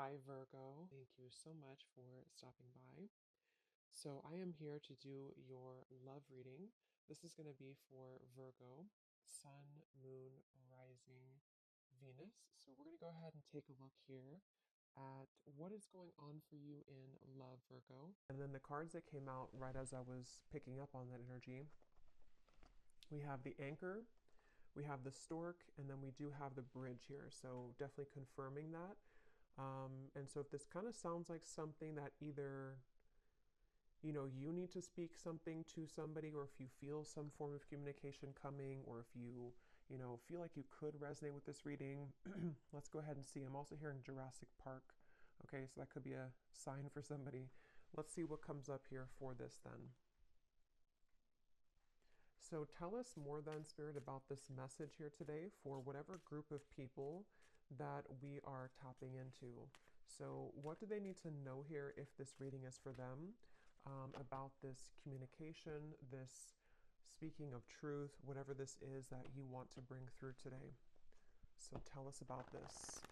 Hi, Virgo. Thank you so much for stopping by. So, I am here to do your love reading. This is going to be for Virgo, Sun, Moon, Rising, Venus. So, we're going to go ahead and take a look here at what is going on for you in love, Virgo. And then the cards that came out right as I was picking up on that energy, we have the Anchor, we have the Stork, and then we do have the Bridge here. So, definitely confirming that. And so if this kind of sounds like something that either, you need to speak something to somebody, or if you feel some form of communication coming, or if you feel like you could resonate with this reading, let's go ahead and see. I'm also hearing Jurassic Park. Okay, so that could be a sign for somebody. Let's see what comes up here for this then. So tell us more then, Spirit, about this message here today for whatever group of people that we are tapping into. So what do they need to know here if this reading is for them, about this communication, this speaking of truth, whatever this is that you want to bring through today? So tell us about this.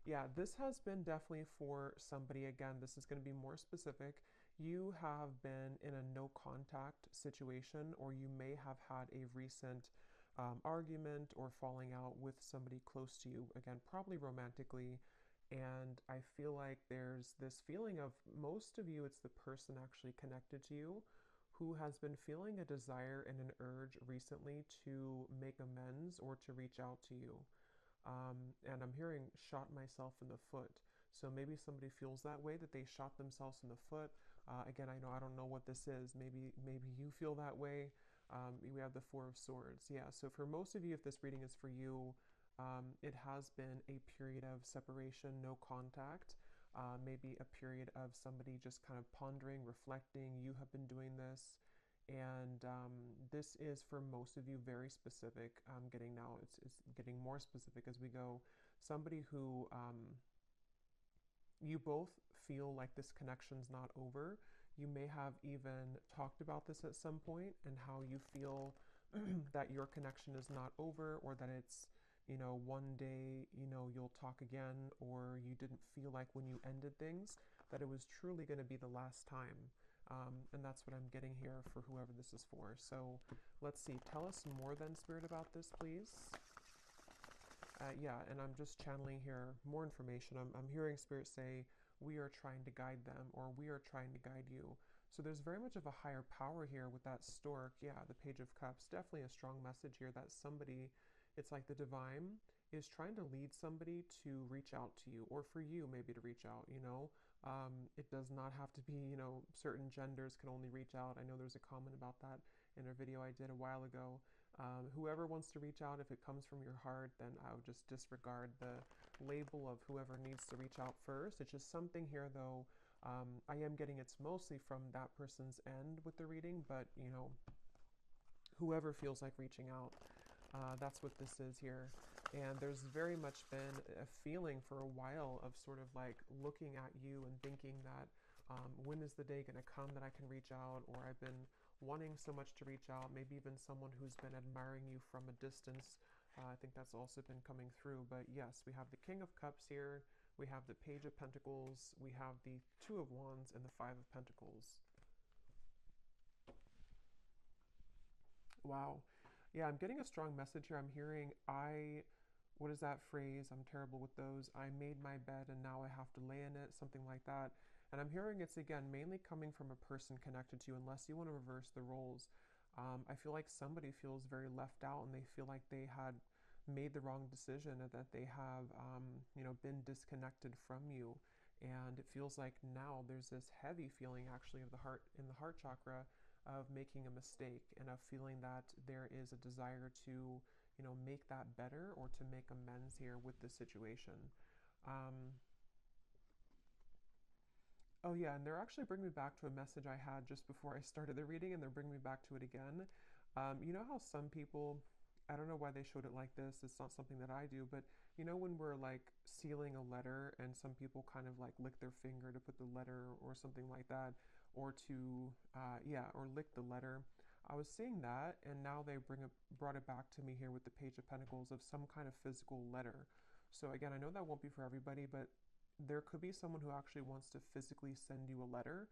Yeah, this has been definitely for somebody. Again, this is going to be more specific. You have been in a no contact situation, or you may have had a recent argument or falling out with somebody close to you. Again, probably romantically. And I feel like there's this feeling of, most of you, it's the person actually connected to you who has been feeling a desire and an urge recently to make amends or to reach out to you. And I'm hearing shot myself in the foot. So maybe somebody feels that way, that they shot themselves in the foot. Again, I don't know what this is. Maybe you feel that way. We have the Four of Swords. Yeah. So for most of you, if this reading is for you, it has been a period of separation, no contact. Maybe a period of somebody just kind of pondering, reflecting. You have been doing this. And this is for most of you very specific. I'm getting now, it's getting more specific as we go. Somebody who you both feel like this connection's not over. You may have even talked about this at some point, and how you feel that your connection is not over, or that it's, one day, you'll talk again, or you didn't feel like when you ended things that it was truly going to be the last time. And that's what I'm getting here for whoever this is for. So let's see. Tell us more then, Spirit, about this, please. Yeah, and I'm just channeling here more information. I'm hearing Spirit say, we are trying to guide them, or we are trying to guide you. So there's very much of a higher power here with that stork. Yeah, the Page of Cups. Definitely a strong message here that somebody, it's like the divine is trying to lead somebody to reach out to you, or for you maybe to reach out. It does not have to be, certain genders can only reach out. I know there's a comment about that in a video I did a while ago. Whoever wants to reach out, if it comes from your heart, then I would just disregard the label of whoever needs to reach out first. It's just something here, though. I am getting it's mostly from that person's end with the reading, but whoever feels like reaching out, that's what this is here. And there's very much been a feeling for a while of sort of like looking at you and thinking that, when is the day going to come that I can reach out? Or I've been wanting so much to reach out. Maybe even someone who's been admiring you from a distance. I think that's also been coming through. But yes, we have the King of Cups here. We have the Page of Pentacles. We have the Two of Wands and the Five of Pentacles. Wow. Yeah, I'm getting a strong message here. I'm hearing, what is that phrase? I'm terrible with those. I made my bed and now I have to lay in it, something like that. And I'm hearing it's, again, mainly coming from a person connected to you, unless you want to reverse the roles. I feel like somebody feels very left out, and they feel like they had made the wrong decision, and that they have, been disconnected from you. And it feels like now there's this heavy feeling actually of the heart, in the heart chakra, of making a mistake, and of feeling that there is a desire to, make that better, or to make amends here with the situation. Oh yeah, and they're actually bringing me back to a message I had just before I started the reading, and they're bringing me back to it again. You know how some people, I don't know why they showed it like this, it's not something that I do, but when we're like sealing a letter, and some people kind of like lick their finger to put the letter, or something like that, or to, or lick the letter. I was seeing that, and now they brought it back to me here with the Page of Pentacles, of some kind of physical letter. So again, I know that won't be for everybody, but there could be someone who actually wants to physically send you a letter,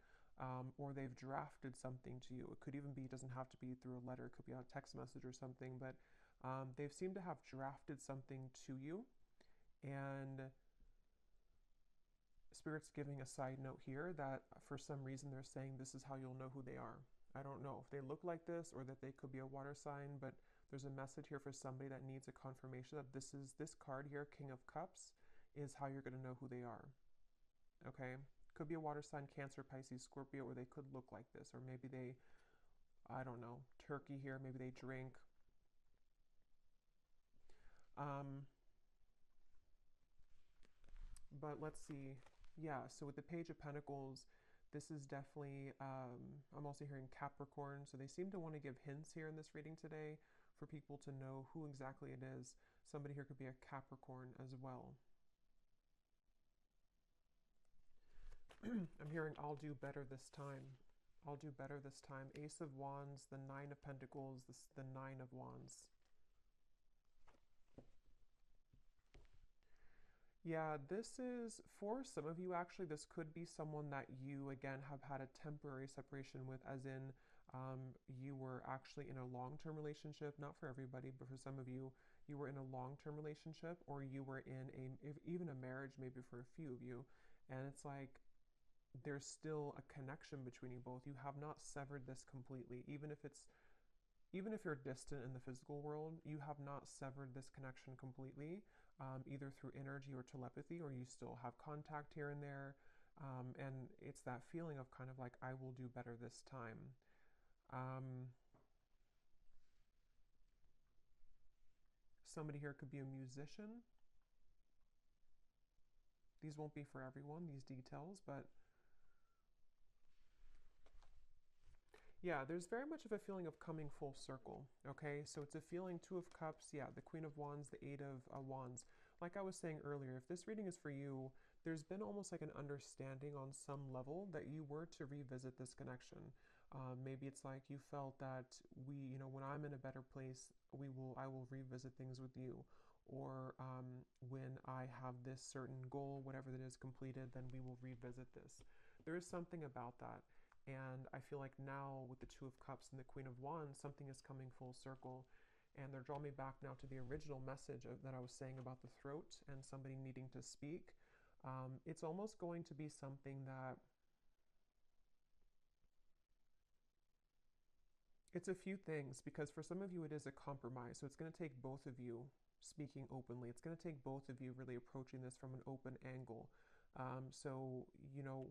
or they've drafted something to you. It could even be, it doesn't have to be through a letter, it could be a text message or something, but they've seemed to have drafted something to you. And Spirit's giving a side note here that for some reason they're saying this is how you'll know who they are. I don't know if they look like this or that they could be a water sign, but there's a message here for somebody that needs a confirmation that this card here, King of Cups, is how you're going to know who they are. Okay? Could be a water sign, Cancer, Pisces, Scorpio, or they could look like this, or maybe they, I don't know, turkey here, maybe they drink. But let's see. Yeah, so with the Page of Pentacles, this is definitely, I'm also hearing Capricorn. So they seem to want to give hints here in this reading today for people to know who exactly it is. Somebody here could be a Capricorn as well. I'm hearing I'll do better this time. I'll do better this time. Ace of Wands, the Nine of Pentacles, the Nine of Wands. Yeah, this is, for some of you actually, this could be someone that you, again, have had a temporary separation with, as in you were actually in a long-term relationship, not for everybody, but for some of you, you were in a long-term relationship, or you were in even a marriage, maybe for a few of you, and it's like there's still a connection between you both. You have not severed this completely, even if you're distant in the physical world, you have not severed this connection completely, either through energy or telepathy, or you still have contact here and there. And it's that feeling of kind of like, I will do better this time. Somebody here could be a musician. These won't be for everyone, these details, but yeah, there's very much of a feeling of coming full circle, okay? So it's a feeling, Two of Cups, yeah, the Queen of Wands, the Eight of Wands. Like I was saying earlier, if this reading is for you, there's been almost like an understanding on some level that you were to revisit this connection. Maybe it's like you felt that when I'm in a better place, I will revisit things with you. Or when I have this certain goal, whatever that is completed, then we will revisit this. There is something about that. And I feel like now with the Two of Cups and the Queen of Wands, something is coming full circle. And they're drawing me back now to the original message that I was saying about the throat and somebody needing to speak. It's almost going to be something that it's a few things, because for some of you it is a compromise. So it's going to take both of you speaking openly. It's going to take both of you really approaching this from an open angle. So,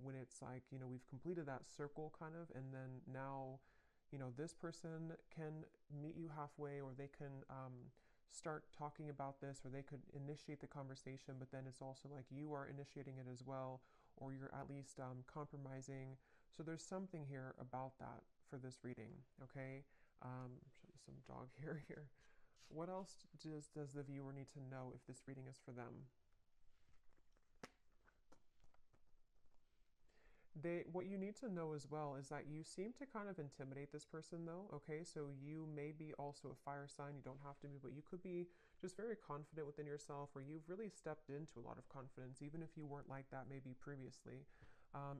when it's like, we've completed that circle kind of, and then now, this person can meet you halfway, or they can start talking about this, or they could initiate the conversation, but then it's also like you are initiating it as well, or you're at least compromising. So there's something here about that for this reading, okay? Some dog hair here. What else does the viewer need to know if this reading is for them? What you need to know as well is that you seem to kind of intimidate this person, though, okay? So you may be also a fire sign, you don't have to be, but you could be just very confident within yourself, or you've really stepped into a lot of confidence, even if you weren't like that maybe previously.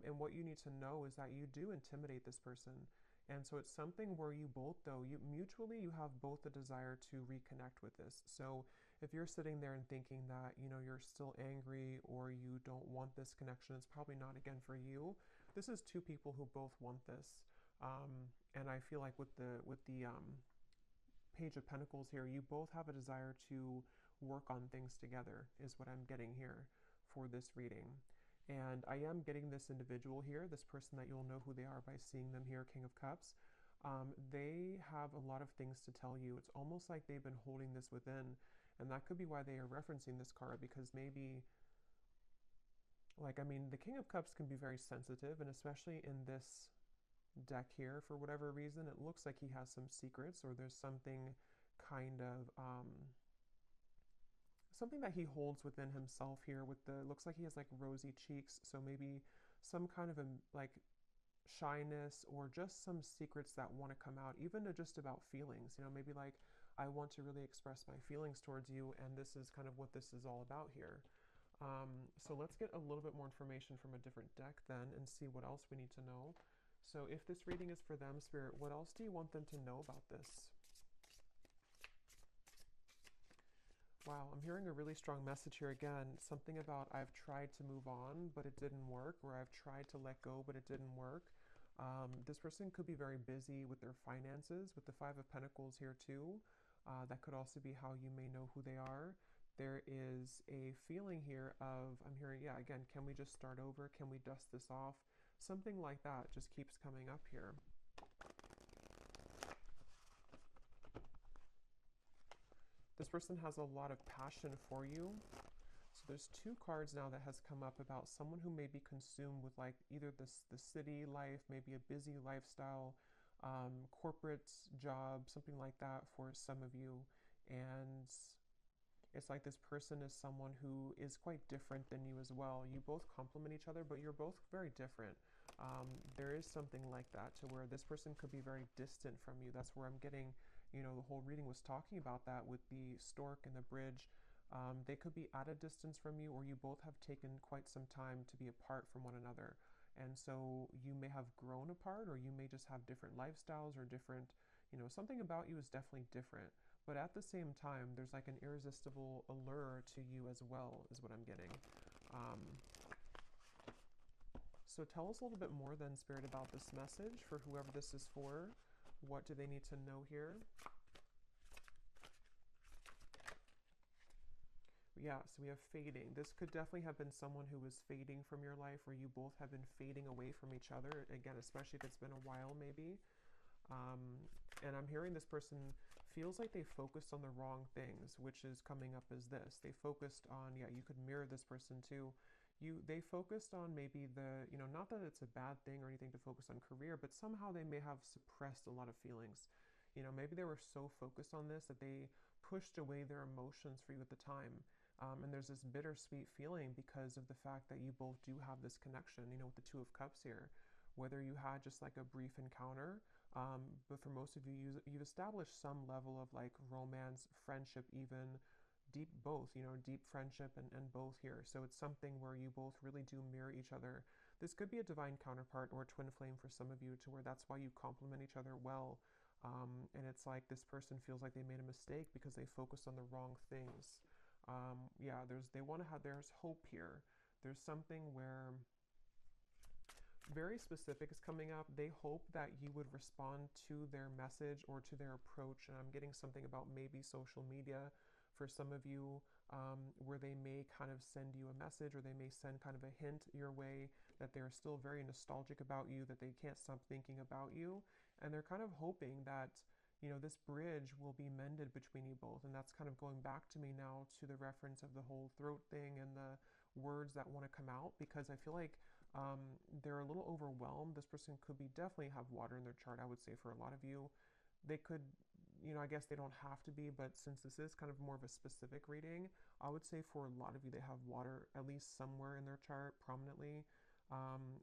And what you need to know is that you do intimidate this person. And so it's something where you both, though, you have both the desire to reconnect with this. So if you're sitting there and thinking that, you're still angry, or you don't want this connection, it's probably not, again, for you. This is two people who both want this. And I feel like with the Page of Pentacles here, you both have a desire to work on things together, is what I'm getting here for this reading. And I am getting this individual here, this person that you'll know who they are by seeing them here, King of Cups. They have a lot of things to tell you. It's almost like they've been holding this within. And that could be why they are referencing this card, because maybe, the King of Cups can be very sensitive, and especially in this deck here, for whatever reason, it looks like he has some secrets, or there's something kind of, something that he holds within himself here looks like he has like rosy cheeks, so maybe some kind of like shyness, or just some secrets that want to come out, even just about feelings, maybe like, I want to really express my feelings towards you, and this is kind of what this is all about here. So let's get a little bit more information from a different deck then and see what else we need to know. So if this reading is for them, Spirit, what else do you want them to know about this? Wow, I'm hearing a really strong message here again. Something about I've tried to move on, but it didn't work, or I've tried to let go, but it didn't work. This person could be very busy with their finances, with the Five of Pentacles here too. That could also be how you may know who they are. There is a feeling here of, I'm hearing, yeah, again, can we just start over? Can we dust this off? Something like that just keeps coming up here. This person has a lot of passion for you. So there's two cards now that has come up about someone who may be consumed with like either the city life, maybe a busy lifestyle, corporate job, something like that for some of you. And it's like this person is someone who is quite different than you as well. You both complement each other, but you're both very different. There is something like that to where this person could be very distant from you. That's where I'm getting, you know, the whole reading was talking about that with the stork and the bridge. They could be at a distance from you, or you both have taken quite some time to be apart from one another. And so you may have grown apart, or you may just have different lifestyles or different, you know, something about you is definitely different. But at the same time, there's like an irresistible allure to you as well, is what I'm getting. So tell us a little bit more then, Spirit, about this message for whoever this is for. What do they need to know here? Yeah, so we have fading. This could definitely have been someone who was fading from your life, or you both have been fading away from each other. Again, especially if it's been a while, maybe. And I'm hearing this person feels like they focused on the wrong things, which is coming up as this. They focused on, yeah, you could mirror this person too. They focused on maybe the, you know, not that it's a bad thing or anything to focus on career, but somehow they may have suppressed a lot of feelings. You know, maybe they were so focused on this that they pushed away their emotions for you at the time. And there's this bittersweet feeling because of the fact that you both do have this connection, you know, with the Two of Cups here. Whether you had just like a brief encounter, but for most of you, you've established some level of like romance, friendship, even deep both, you know, deep friendship and both here. So it's something where you both really do mirror each other. This could be a divine counterpart or a twin flame for some of you, to where that's why you complement each other well. And it's like this person feels like they made a mistake because they focused on the wrong things. Yeah, there's hope here. There's something where very specific is coming up. They hope that you would respond to their message or to their approach. And I'm getting something about maybe social media for some of you, where they may kind of send you a message, or they may send kind of a hint your way that they're still very nostalgic about you, that they can't stop thinking about you. And they're kind of hoping that, you know, this bridge will be mended between you both. And that's kind of going back to me now to the reference of the whole throat thing and the words that want to come out, because I feel like they're a little overwhelmed. This person could be definitely have water in their chart, I would say, for a lot of you. They could, you know, I guess they don't have to be, but since this is kind of more of a specific reading, I would say for a lot of you, they have water at least somewhere in their chart prominently,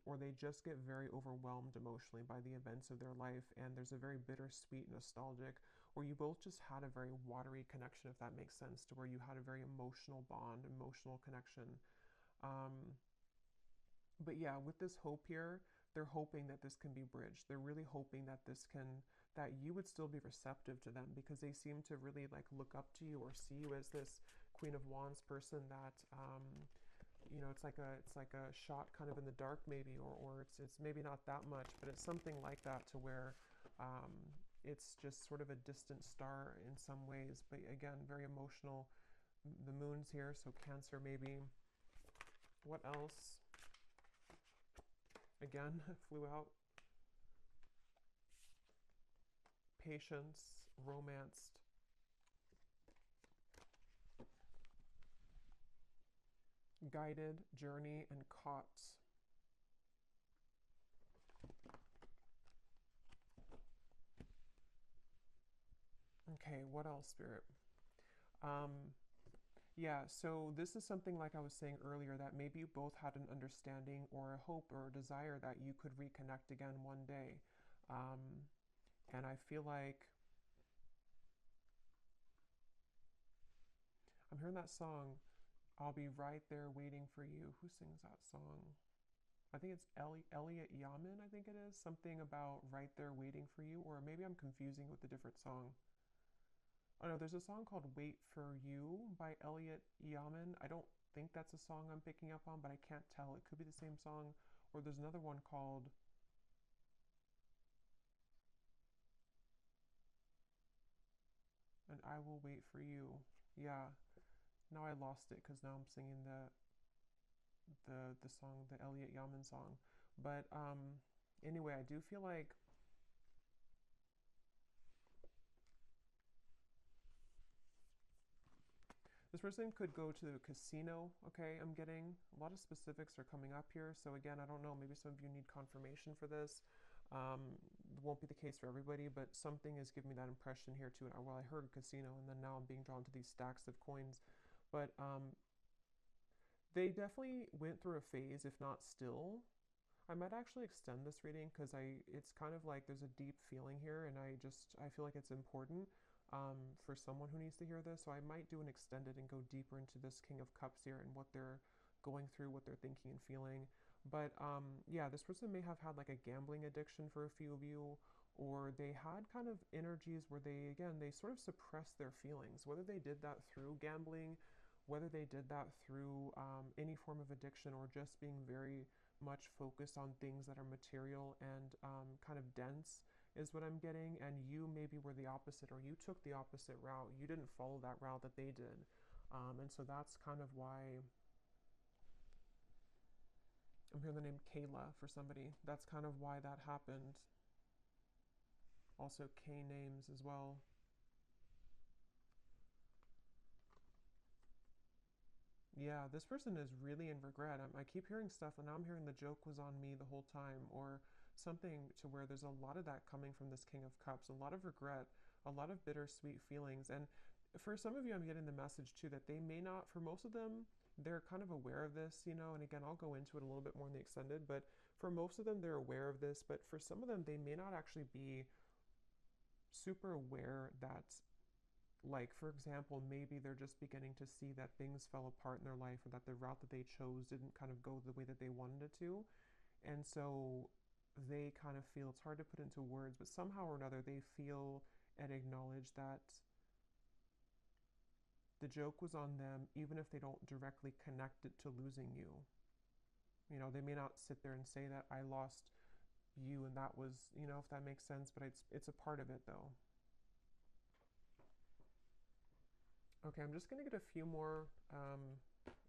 or they just get very overwhelmed emotionally by the events of their life, and there's a very bittersweet, nostalgic, or you both just had a very watery connection, if that makes sense, to where you had a very emotional bond, emotional connection. But yeah, with this hope here, they're hoping that this can be bridged. They're really hoping that that you would still be receptive to them, because they seem to really like look up to you or see you as this Queen of Wands person that, you know, it's like a shot kind of in the dark maybe, or it's maybe not that much, but it's something like that, to where it's just sort of a distant star in some ways, but again, very emotional. The moon's here, so Cancer maybe. What else? Again, flew out. Patience, romanced. Guided, journey, and caught. Okay, what else, Spirit? Yeah, so this is something like I was saying earlier, that maybe you both had an understanding or a hope or a desire that you could reconnect again one day. And I feel like I'm hearing that song, I'll Be Right There Waiting for You. Who sings that song? I think it's Elliot Yamin, I think it is. Something about Right There Waiting for You, or maybe I'm confusing with a different song. Oh no, there's a song called Wait for You by Elliot Yamin. I don't think that's a song I'm picking up on, but I can't tell. It could be the same song. Or there's another one called And I Will Wait for You. Yeah, now I lost it because now I'm singing the song, the Elliot Yamin song. But anyway, I do feel like this person could go to the casino, okay? I'm getting a lot of specifics are coming up here. So again, I don't know, maybe some of you need confirmation for this. It won't be the case for everybody, but something is giving me that impression here too. And well, I heard casino, and then now I'm being drawn to these stacks of coins. But they definitely went through a phase, if not still. I might actually extend this reading because it's kind of like there's a deep feeling here, and I feel like it's important for someone who needs to hear this. So I might do an extended and go deeper into this King of Cups here and what they're going through, what they're thinking and feeling. But yeah, this person may have had like a gambling addiction for a few of you, or they had kind of energies where they sort of suppressed their feelings, whether they did that through gambling, whether they did that through any form of addiction, or just being very much focused on things that are material and kind of dense is what I'm getting. And you maybe were the opposite, or you took the opposite route. You didn't follow that route that they did. And so that's kind of why I'm hearing the name Kayla for somebody. That's kind of why that happened. Also K names as well. Yeah, this person is really in regret. I keep hearing stuff, and now I'm hearing the joke was on me the whole time, or something to where there's a lot of that coming from this King of Cups, a lot of regret, a lot of bittersweet feelings. And for some of you, I'm getting the message too that they may not, for most of them, they're kind of aware of this, you know, and again, I'll go into it a little bit more in the extended, but for most of them, they're aware of this, but for some of them, they may not actually be super aware that, like, for example, maybe they're just beginning to see that things fell apart in their life, or that the route that they chose didn't kind of go the way that they wanted it to. And so they kind of feel, it's hard to put into words, but somehow or another they feel and acknowledge that the joke was on them, even if they don't directly connect it to losing you. You know, they may not sit there and say that I lost you and that was, you know, if that makes sense, but it's a part of it though. Okay, I'm just going to get a few more.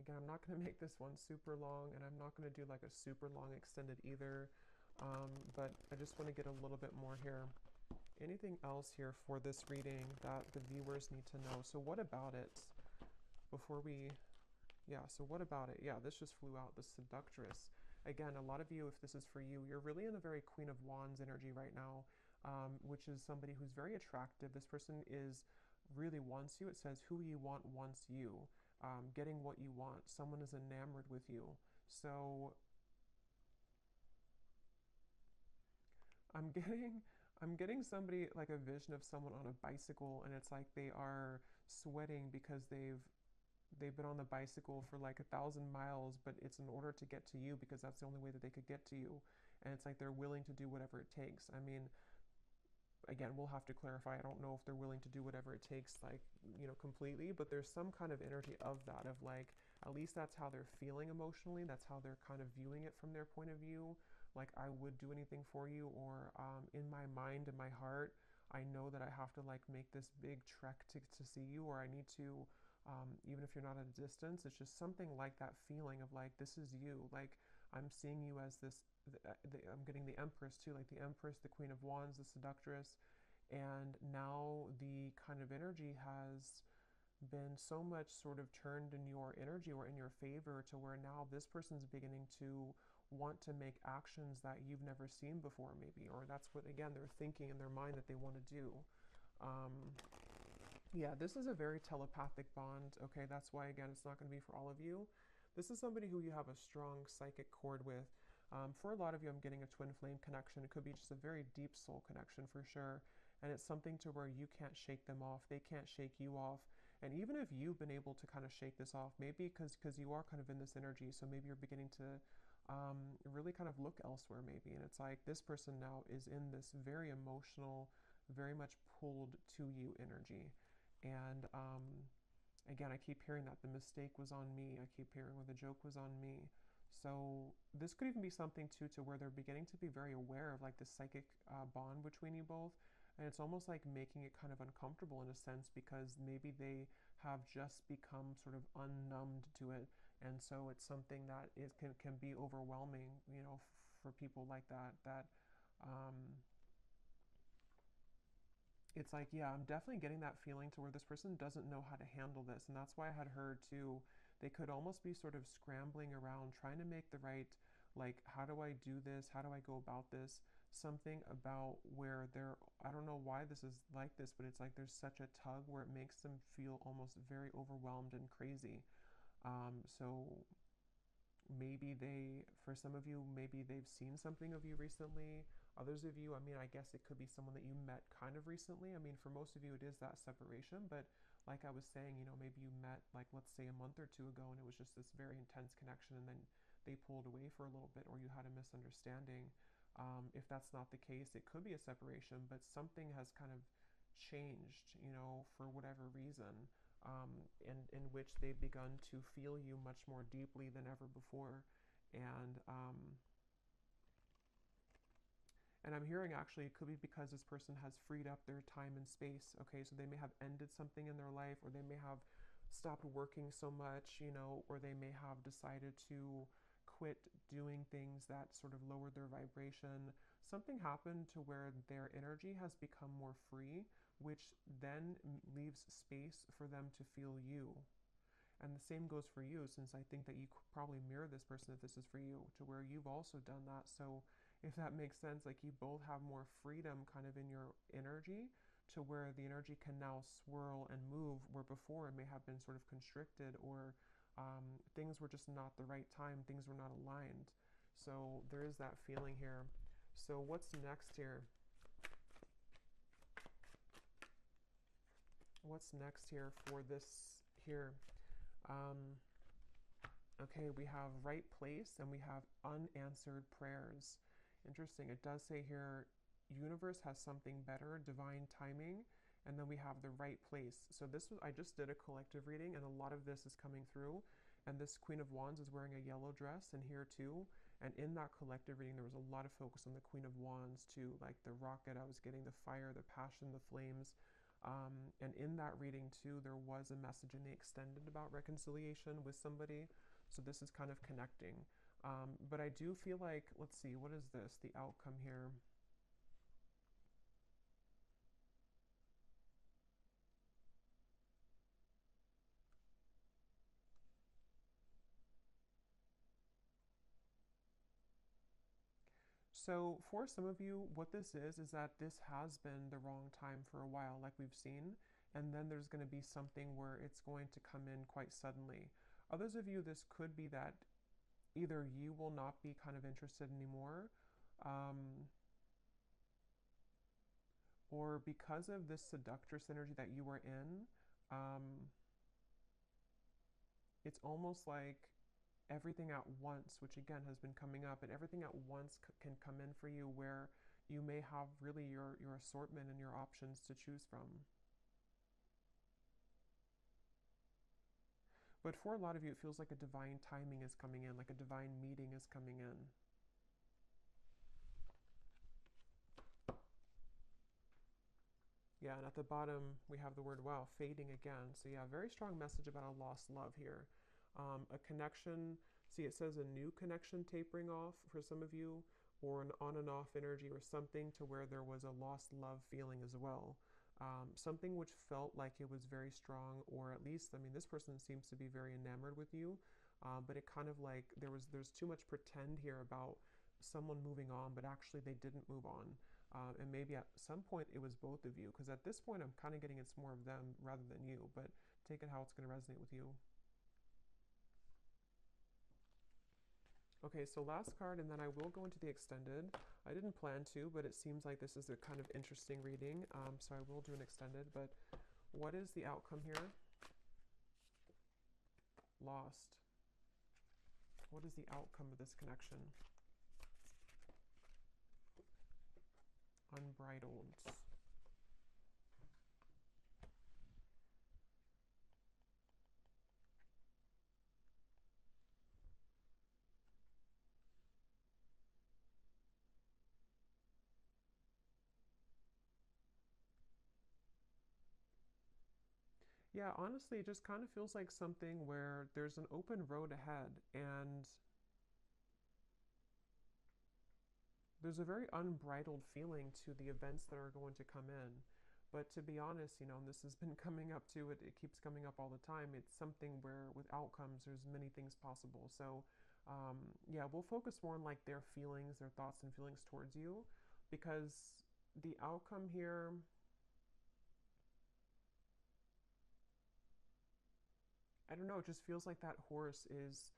Again, I'm not going to make this one super long, and I'm not going to do like a super long extended either. But I just want to get a little bit more here. Anything else here for this reading that the viewers need to know? So what about it? Before we, yeah, so what about it? Yeah, this just flew out, the Seductress. Again, a lot of you, if this is for you, you're really in a very Queen of Wands energy right now, which is somebody who's very attractive. This person really wants you. It says, who you want wants you. Getting what you want. Someone is enamored with you. So I'm getting somebody, like a vision of someone on a bicycle, and it's like they are sweating because they've been on the bicycle for like 1,000 miles, but it's in order to get to you because that's the only way that they could get to you. And it's like they're willing to do whatever it takes. I mean, again, we'll have to clarify. I don't know if they're willing to do whatever it takes, like, you know, completely, but there's some kind of energy of that, of like, at least that's how they're feeling emotionally. That's how they're kind of viewing it from their point of view. Like, I would do anything for you, or in my mind, in my heart, I know that I have to like make this big trek to see you, or I need to, even if you're not at a distance, it's just something like that feeling of like, this is you. Like, I'm seeing you as this, I'm getting the Empress too, like the Empress, the Queen of Wands, the Seductress. And now the kind of energy has been so much sort of turned in your energy or in your favor, to where now this person's beginning to want to make actions that you've never seen before, maybe, or that's what, again, they're thinking in their mind that they want to do. Yeah, this is a very telepathic bond. Okay, that's why, again, it's not going to be for all of you. This is somebody who you have a strong psychic cord with. For a lot of you, I'm getting a twin flame connection. It could be just a very deep soul connection for sure. And it's something to where you can't shake them off. They can't shake you off. And even if you've been able to kind of shake this off, maybe because you are kind of in this energy, so maybe you're beginning to really kind of look elsewhere, maybe. And it's like this person now is in this very emotional, very much pulled to you energy. And again, I keep hearing that the mistake was on me. I keep hearing where the joke was on me. So this could even be something too, to where they're beginning to be very aware of like the psychic bond between you both. And it's almost like making it kind of uncomfortable in a sense, because maybe they have just become sort of unnumbed to it. And so it's something that can be overwhelming, you know, for people like that, um, it's like, yeah, I'm definitely getting that feeling to where this person doesn't know how to handle this. And that's why I had heard too, they could almost be sort of scrambling around trying to make the right, like, how do I do this? How do I go about this? Something about where they're, I don't know why this is like this, but it's like there's such a tug where it makes them feel almost very overwhelmed and crazy. So maybe they, for some of you, maybe they've seen something of you recently. Others of you, I mean, I guess it could be someone that you met kind of recently. I mean, for most of you, it is that separation. But like I was saying, you know, maybe you met, like, let's say a month or two ago, and it was just this very intense connection, and then they pulled away for a little bit, or you had a misunderstanding. If that's not the case, it could be a separation, but something has kind of changed, you know, for whatever reason, in which they've begun to feel you much more deeply than ever before. And and I'm hearing actually it could be because this person has freed up their time and space. Okay, so they may have ended something in their life, or they may have stopped working so much, you know, or they may have decided to quit doing things that sort of lowered their vibration. Something happened to where their energy has become more free, which then leaves space for them to feel you. And the same goes for you, since I think that you probably mirror this person if this is for you, to where you've also done that. So if that makes sense, like you both have more freedom kind of in your energy, to where the energy can now swirl and move, where before it may have been sort of constricted, or things were just not the right time, things were not aligned. So there is that feeling here. So what's next here? What's next here for this here? Um, okay, we have right place and we have unanswered prayers. Interesting. It does say here, universe has something better, divine timing, and then we have the right place. So this was, I just did a collective reading, and a lot of this is coming through. And this Queen of Wands is wearing a yellow dress, and here too. And in that collective reading, there was a lot of focus on the Queen of Wands too, like the rocket I was getting, the fire, the passion, the flames. And in that reading too, there was a message in the extended about reconciliation with somebody. So this is kind of connecting. But I do feel like, let's see, what is this? The outcome here. So for some of you, what this is that this has been the wrong time for a while, like we've seen, and then there's going to be something where it's going to come in quite suddenly. Others of you, this could be that either you will not be kind of interested anymore, um, or because of this seductress energy that you were in, um, it's almost like everything at once, which again has been coming up, and everything at once can come in for you, where you may have really your assortment and your options to choose from. But for a lot of you, it feels like a divine timing is coming in, like a divine meeting is coming in. Yeah, and at the bottom, we have the word, wow, fading again. So yeah, very strong message about a lost love here. A connection, see it says a new connection tapering off for some of you, or an on and off energy, or something to where there was a lost love feeling as well. Something which felt like it was very strong, or at least, I mean, this person seems to be very enamored with you, but it kind of like, there's too much pretend here about someone moving on, but actually they didn't move on. And maybe at some point it was both of you, because at this point I'm kind of getting it's more of them rather than you, but take it how it's going to resonate with you. Okay, so last card, and then I will go into the extended. I didn't plan to, but it seems like this is a kind of interesting reading, so I will do an extended. But what is the outcome here? lost. What is the outcome of this connection? Unbridled. Yeah, honestly, it just kind of feels like something where there's an open road ahead and there's a very unbridled feeling to the events that are going to come in. But to be honest, you know, and this has been coming up too, it keeps coming up all the time. It's something where with outcomes, there's many things possible. So, yeah, we'll focus more on like their feelings, their thoughts and feelings towards you, because the outcome here, I don't know, it just feels like that horse is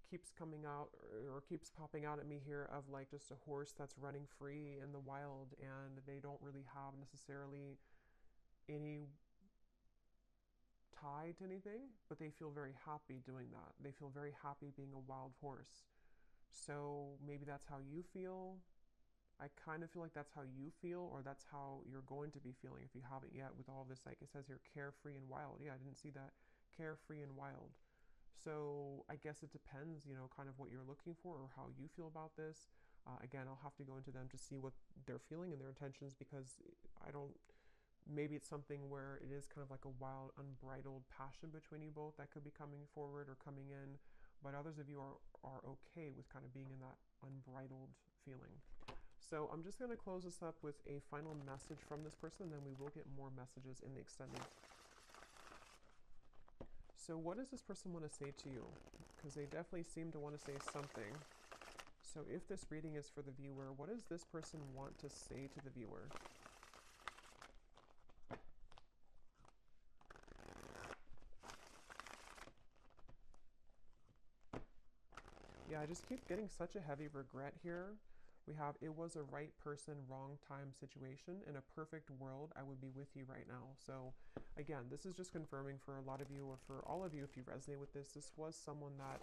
keeps coming out or keeps popping out at me here of like just a horse that's running free in the wild and they don't really have necessarily any tie to anything, but they feel very happy doing that. They feel very happy being a wild horse. So maybe that's how you feel. I kind of feel like that's how you feel, or that's how you're going to be feeling if you haven't yet with all this. Like it says here, carefree and wild. Yeah, I didn't see that. Carefree and wild. So I guess it depends, you know, kind of what you're looking for or how you feel about this. Again, I'll have to go into them to see what they're feeling and their intentions because I don't, maybe it's something where it is kind of like a wild, unbridled passion between you both that could be coming forward or coming in. But others of you are okay with kind of being in that unbridled feeling. So I'm just going to close this up with a final message from this person, and then we will get more messages in the extended. So what does this person want to say to you? Because they definitely seem to want to say something. So if this reading is for the viewer, what does this person want to say to the viewer? Yeah, I just keep getting such a heavy regret here. We have it was a right person, wrong time situation. In a perfect world, I would be with you right now. So again, this is just confirming for a lot of you or for all of you, if you resonate with this, this was someone that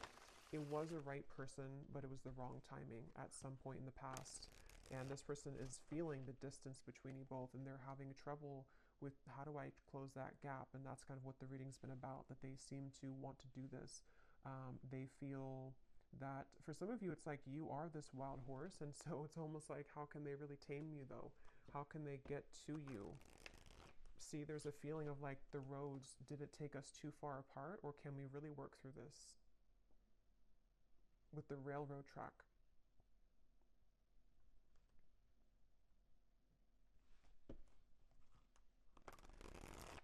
it was a right person, but it was the wrong timing at some point in the past. And this person is feeling the distance between you both and they're having trouble with how do I close that gap? And that's kind of what the reading's been about, that they seem to want to do this. They feel that for some of you, it's like you are this wild horse. And so it's almost like, how can they really tame you though? How can they get to you? See, there's a feeling of like the roads, did it take us too far apart or can we really work through this with the railroad track?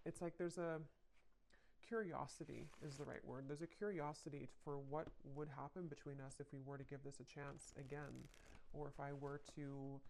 It's like there's a curiosity is the right word. There's a curiosity for what would happen between us if we were to give this a chance again, or if I were to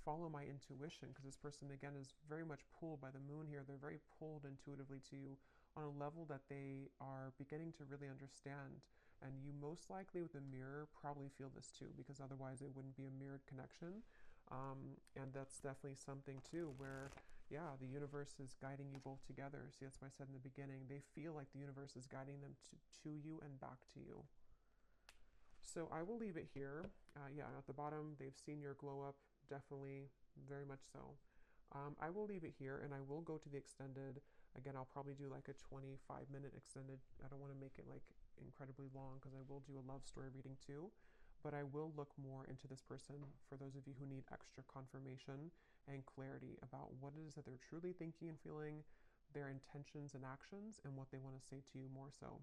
follow my intuition, because this person again is very much pulled by the moon here. They're very pulled intuitively to you on a level that they are beginning to really understand. And you most likely with a mirror probably feel this too, because otherwise it wouldn't be a mirrored connection. And that's definitely something too where yeah, the universe is guiding you both together. See, that's why I said in the beginning, they feel like the universe is guiding them to you and back to you. So I will leave it here. Yeah, at the bottom, they've seen your glow up, definitely, very much so. I will leave it here and I will go to the extended. Again, I'll probably do like a 25-minute extended. I don't want to make it like incredibly long because I will do a love story reading too. But I will look more into this person for those of you who need extra confirmation and clarity about what it is that they're truly thinking and feeling, their intentions and actions, and what they want to say to you more so.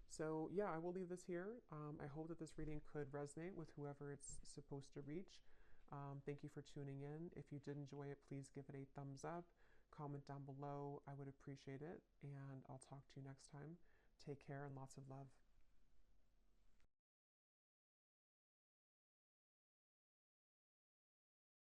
So yeah, I will leave this here. I hope that this reading could resonate with whoever it's supposed to reach. Thank you for tuning in. If you did enjoy it, please give it a thumbs up. Comment down below. I would appreciate it. And I'll talk to you next time. Take care and lots of love.